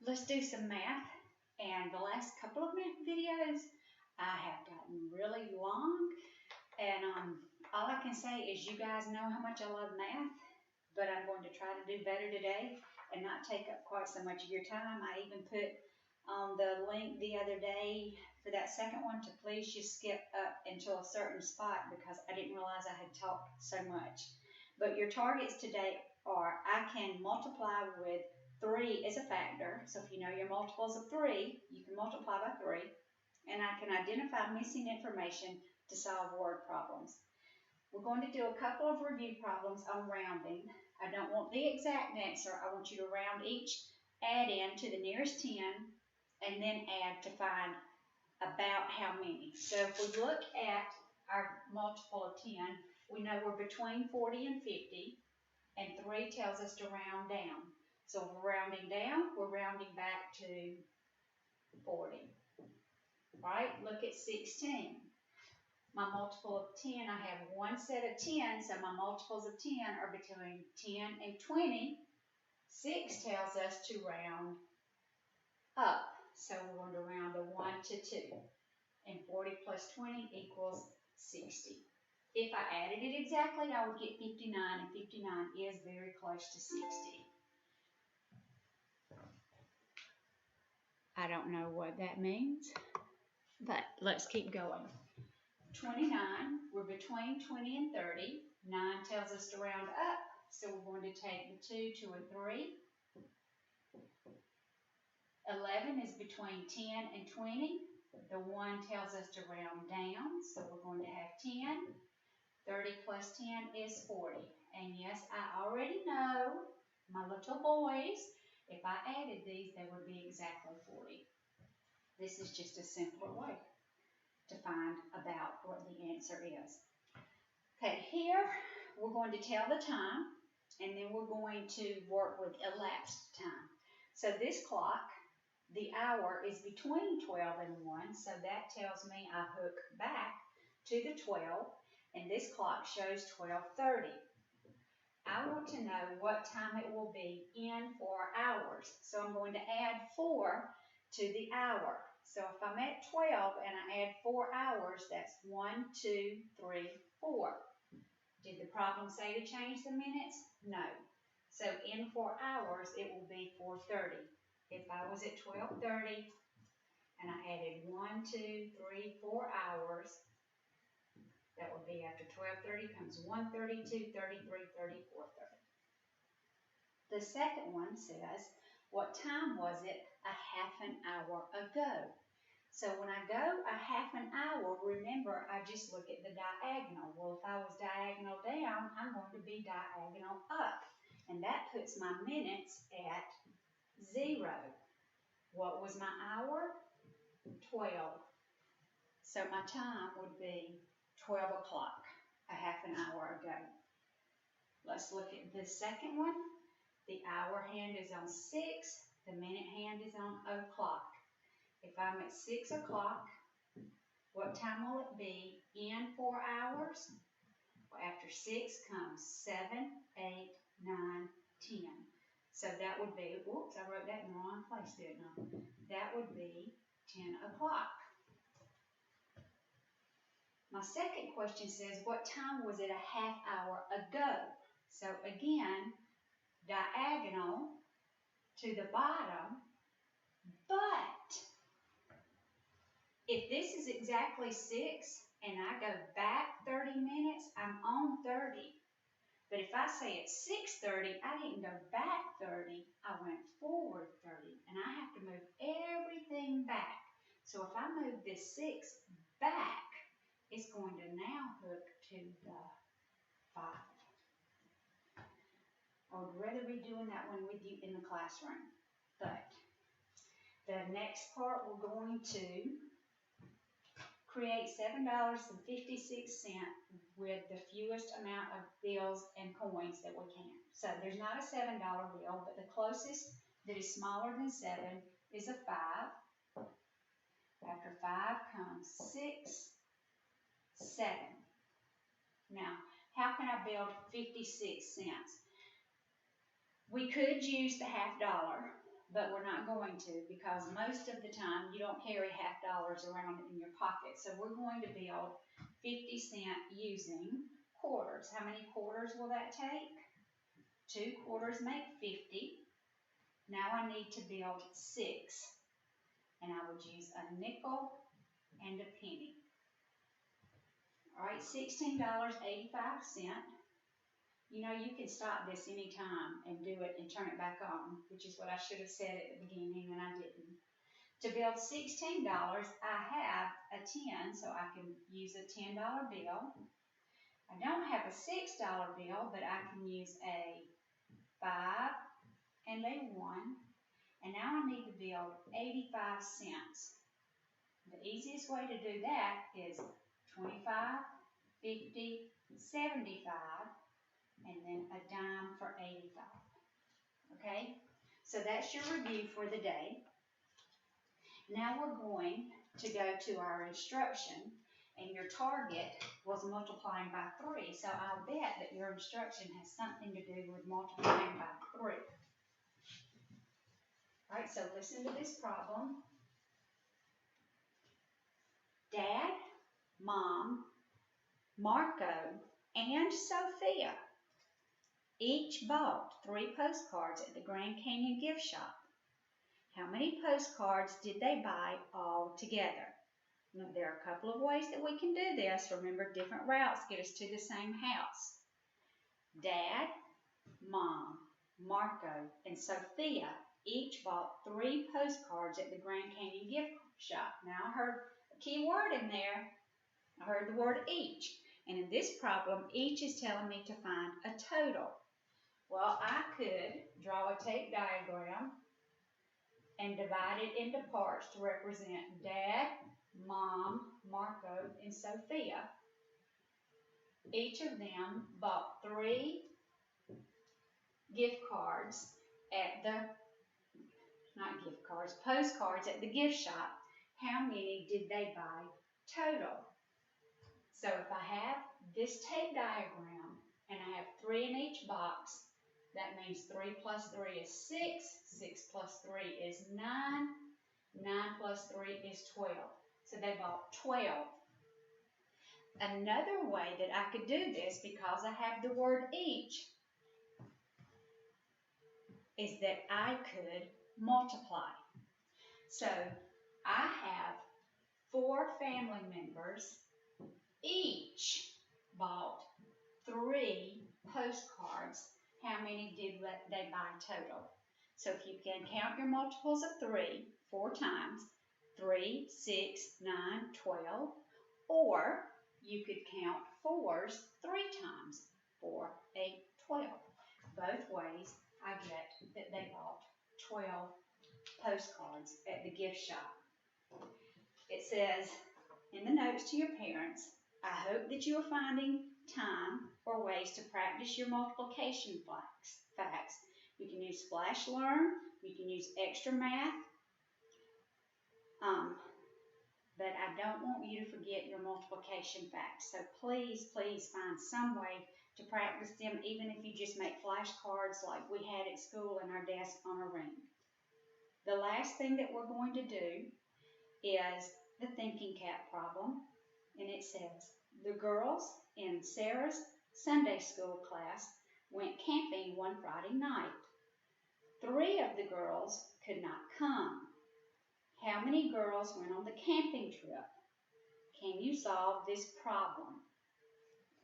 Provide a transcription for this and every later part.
Let's do some math. And the last couple of math videos, I have gotten really long. And all I can say is you guys know how much I love math, but I'm going to try to do better today and not take up quite so much of your time. I even put on the link the other day for that second one to please just skip up until a certain spot because I didn't realize I had talked so much. But your targets today are I can multiply with 3 as a factor. So if you know your multiples of 3, you can multiply by 3. And I can identify missing information to solve word problems. We're going to do a couple of review problems on rounding. I don't want the exact answer. I want you to round each, add in to the nearest 10, and then add to find about how many. So if we look at our multiple of 10, we know we're between 40 and 50, and 3 tells us to round down. So if we're rounding down, we're rounding back to 40. Right? Look at 16. My multiple of 10, I have one set of 10, so my multiples of 10 are between 10 and 20. 6 tells us to round up. So we're going to round the 1 to 2. And 40 plus 20 equals 60. If I added it exactly, I would get 59, and 59 is very close to 60. I don't know what that means, but let's keep going. 29, we're between 20 and 30. 9 tells us to round up, so we're going to take the 2, 2, and 3. 11 is between 10 and 20. The 1 tells us to round down, so we're going to have 10. 30 plus 10 is 40. And yes, I already know, my little boys, if I added these, they would be exactly 40. This is just a simpler way to find about what the answer is. Okay, here we're going to tell the time, and then we're going to work with elapsed time. So this clock, the hour is between 12 and 1, so that tells me I hook back to the 12, and this clock shows 12:30. I want to know what time it will be in 4 hours. So I'm going to add 4 to the hour. So if I'm at 12 and I add 4 hours, that's 1, 2, 3, 4. Did the problem say to change the minutes? No. So in 4 hours, it will be 4:30. If I was at 12:30 and I added 1, 2, 3, 4 hours, that would be after 12:30 comes 1:30, 2:30, 3:30, 4:30. The second one says, what time was it a half an hour ago? So when I go a half an hour, remember, I just look at the diagonal. Well, if I was diagonal down, I'm going to be diagonal up. And that puts my minutes at 0. What was my hour? 12. So my time would be 12 o'clock, a half an hour ago. Let's look at the second one. The hour hand is on 6. The minute hand is on o'clock. If I'm at 6 o'clock, what time will it be in 4 hours? Well, after 6 comes 7, 8, 9, 10. So that would be, whoops, I wrote that in the wrong place, didn't I? That would be 10 o'clock. My second question says, what time was it a half hour ago? So again, diagonal to the bottom, but if this is exactly 6 and I go back 30 minutes, I'm on 30. But if I say it's 6:30, I didn't go back 30, I went forward 30. And I have to move everything back. So if I move this 6 back, it's going to now hook to the 5. I would rather be doing that one with you in the classroom. But the next part, we're going to create $7.56 with the fewest amount of bills and coins that we can. So there's not a $7 bill, but the closest that is smaller than 7 is a 5. After 5 comes 6, 7. Now, how can I build 56 cents? We could use the half dollar, but we're not going to because most of the time you don't carry half dollars around in your pocket. So we're going to build 50 cent using quarters. How many quarters will that take? 2 quarters make 50. Now I need to build 6. And I would use a nickel and a penny. All right, $16.85. You know, you can stop this anytime and do it and turn it back on, which is what I should have said at the beginning and I didn't. To build $16, I have a 10, so I can use a $10 bill. I don't have a $6 bill, but I can use a 5 and a 1. And now I need to build 85 cents. The easiest way to do that is 25, 50, 75, and then a dime for 85. Okay? So that's your review for the day. Now we're going to go to our instruction, and your target was multiplying by 3. So I'll bet that your instruction has something to do with multiplying by 3. All right, so listen to this problem. Dad, Mom, Marco, and Sophia each bought 3 postcards at the Grand Canyon gift shop. How many postcards did they buy all together? Now, there are a couple of ways that we can do this. Remember, different routes get us to the same house. Dad, Mom, Marco, and Sophia each bought 3 postcards at the Grand Canyon gift shop. Now, I heard a key word in there. I heard the word each. And in this problem, each is telling me to find a total. Well, I could draw a tape diagram and divide it into parts to represent Dad, Mom, Marco, and Sophia. Each of them bought 3 gift cards at the, not gift cards, postcards at the gift shop. How many did they buy total? So if I have this tape diagram and I have 3 in each box, that means 3 plus 3 is 6, 6 plus 3 is 9, 9 plus 3 is 12. So they bought 12. Another way that I could do this, because I have the word each, is that I could multiply. So I have 4 family members, each bought 3 postcards. How many did they buy total? So if you can count your multiples of 3 4 times, 3, 6, 9, 12, or you could count 4s 3 times, 4, 8, 12. Both ways, I get that they bought 12 postcards at the gift shop. It says in the notes to your parents, I hope that you are finding time or ways to practice your multiplication facts. You can use Flash Learn, you can use Extra Math, but I don't want you to forget your multiplication facts. So please, please find some way to practice them, even if you just make flashcards like we had at school in our desk on a ring. The last thing that we're going to do is the thinking cap problem, and it says, the girls in Sarah's Sunday school class went camping one Friday night. 3 of the girls could not come. How many girls went on the camping trip? Can you solve this problem?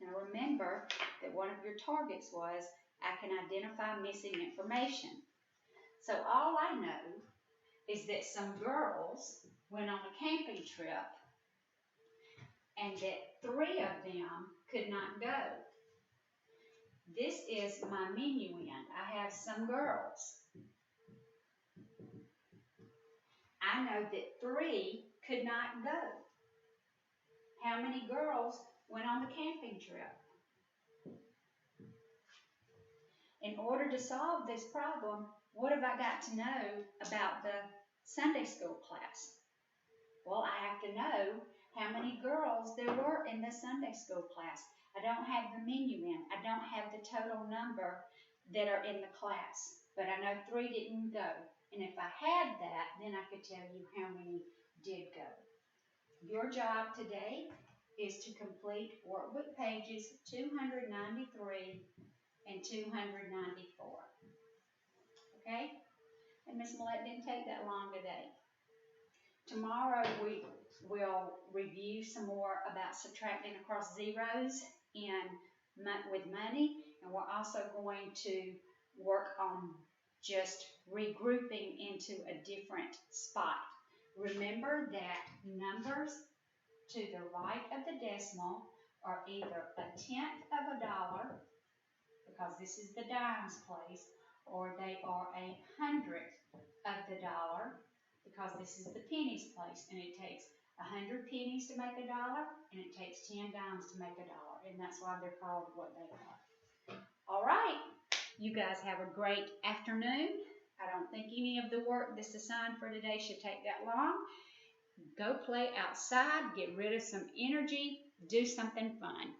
Now remember that one of your targets was, I can identify missing information. So all I know is that some girls went on a camping trip and that 3 of them could not go. This is my minuend. I have some girls. I know that 3 could not go. How many girls went on the camping trip? In order to solve this problem, what have I got to know about the Sunday school class? Well, I have to know how many girls there were in the Sunday school class. I don't have the minuend. I don't have the total number that are in the class, but I know 3 didn't go. And if I had that, then I could tell you how many did go. Your job today is to complete workbook pages 293 and 294. Okay? And Miss Millette didn't take that long today. Tomorrow we will review some more about subtracting across zeros with money, and we're also going to work on just regrouping into a different spot. Remember that numbers to the right of the decimal are either a tenth of a dollar, because this is the dimes place, or they are a hundredth of the dollar, because this is the pennies place, and it takes 100 pennies to make a dollar, and it takes 10 dimes to make a dollar, and that's why they're called what they are. All right, you guys have a great afternoon. I don't think any of the work that's assigned for today should take that long. Go play outside, get rid of some energy, do something fun.